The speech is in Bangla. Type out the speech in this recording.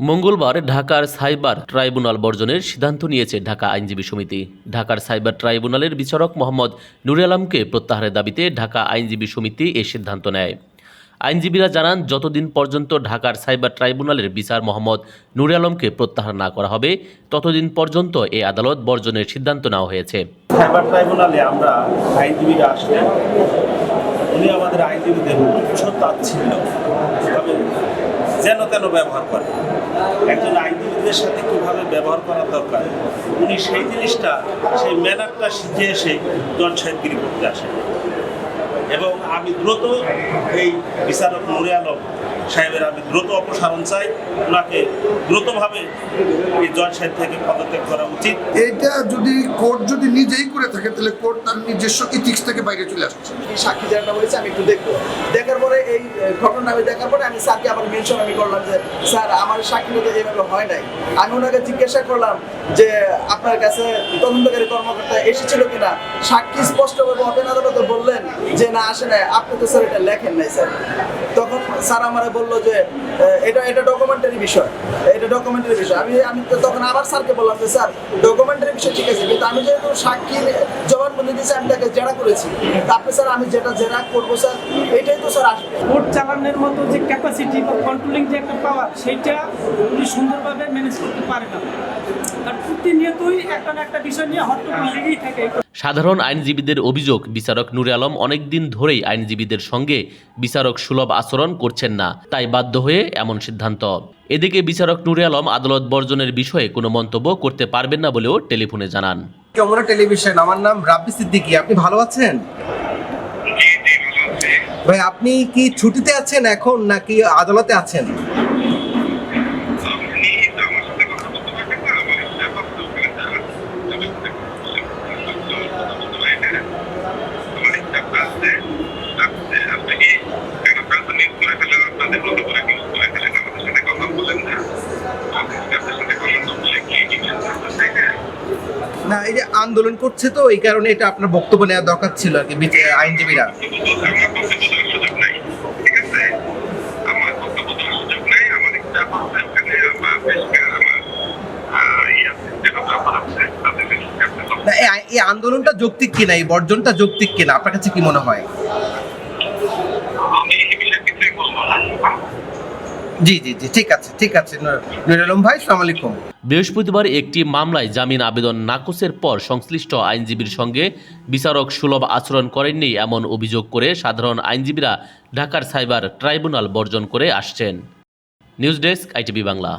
মঙ্গলবার ঢাকার সাইবার ট্রাইব্যুনাল বর্জনের সিদ্ধান্ত নিয়েছে ঢাকা আইনজীবী সমিতি। ঢাকার সাইবার ট্রাইব্যুনালের বিচারক মোহাম্মদ নুরে আলমকে প্রত্যাহারের দাবিতে ঢাকা আইনজীবী সমিতি এ সিদ্ধান্ত নেয়। আইনজীবীরা জানান, যতদিন পর্যন্ত ঢাকার সাইবার ট্রাইব্যুনালের বিচার মোহাম্মদ নুরে আলমকে প্রত্যাহার না করা হবে, ততদিন পর্যন্ত এই আদালত বর্জনের সিদ্ধান্ত নেওয়া হয়েছে। সাইবার ট্রাইব্যুনালে আমরা আইনজীবীরা আসলে উনি আমাদের আইনজীবীদের উচ্চ তাচ্ছিল্য তবে যেন তেন ব্যবহার করে। একজন আইনজীবীদের সাথে কীভাবে ব্যবহার করা দরকার উনি সেই জিনিসটা, সেই ম্যানারটা শিখে এসে জজ সাহেবগিরি করতে আসেন। এবং আমি দ্রুত এই বিচারক নুরে আলম সাহেবের আমি দ্রুত অপসারণ চাই। ওনাকে দ্রুতভাবে এই জজ সাহেব থেকে পদত্যাগ করা উচিত। এটা যদি কোর্ট যদি নিজেই করে থাকে তাহলে কোর্ট তার নিজস্ব ইথিক্স থেকে বাইরে চলে আসছে। সাক্ষী যারা বলেছে আমি একটু দেখবো, দেখার পরে এই ঘটনা আমি দেখার পরে আমি স্যারকে আবার মেনশন আমি করলাম যে স্যার আমার সাক্ষী তো এইভাবে হয় নাই। আমি ওনাকে জিজ্ঞাসা করলাম যে আপনার কাছে তদন্তকারী কর্মকর্তা এসেছিল কিনা। সাক্ষী স্পষ্টভাবে ওপেন আদালতে বললেন যে না আসে নাই, আপনি তো স্যার এটা লেখেন নাই স্যার। তখন স্যার আমার বললো যে এটা ডকুমেন্টারি বিষয়, এটা ডকুমেন্টারি বিষয়। আমি তখন আবার স্যারকে বললাম যে স্যার ডকুমেন্টারি বিষয় ঠিক আছে, কিন্তু আমি যেহেতু সাক্ষী জবানবন্দি দিয়েছি আমি তাকে জেরা করেছি, আপনি স্যার আমি যেটা জেরা করবো স্যার এটাই তো স্যার আসবে। কোর্ট চালানোর মতো যে ক্যাপাসিটি বা কন্ট্রোলিং যে একটা পাওয়ার, সেইটা উনি সুন্দরভাবে ম্যানেজ করতে পারে না। কারণ প্রতিনিয়তই একটা না একটা বিষয় নিয়ে হট্টগোল লেগেই থাকে। সাধারণ আইনজীবীদের অভিযোগ, বিচারক নুরে আলম অনেকদিন ধরেই আইনজীবীদের সঙ্গে বিচারক সুলভ আচরণ করছেন না, তাই বাধ্য হয়ে এমন সিদ্ধান্ত। এদিকে বিচারক নুরে আলম আদালত বর্জনের বিষয়ে কোনো মন্তব্য করতে পারবেন না বলেও টেলিফোনে জানান। যমুনা টেলিভিশন, আমার নাম রাব্বি সিদ্দিকী। আপনি ভালো আছেন ভাই? আপনি কি ছুটিতে আছেন এখন নাকি আদালতে আছেন? না, এই যে আন্দোলন করছে তো এই কারণে এটা আপনার বক্তব্য নেওয়া দরকার ছিল আর কি। আইনজীবীরা না, এই আন্দোলনটা যৌক্তিক কিনা, এই বর্জনটা যৌক্তিক কিনা আপনার কাছে কি মনে হয়? জি জি জি, ঠিক আছে নুরে আলম ভাই, আসসালামু আলাইকুম। বৃহস্পতিবার একটি মামলায় জামিন আবেদন নাকচের পর সংশ্লিষ্ট আইনজীবীর সঙ্গে বিচারক সুলভ আচরণ করেননি এমন অভিযোগ করে সাধারণ আইনজীবীরা ঢাকার সাইবার ট্রাইব্যুনাল বর্জন করে আসছেন। News desk, ITV Bangla.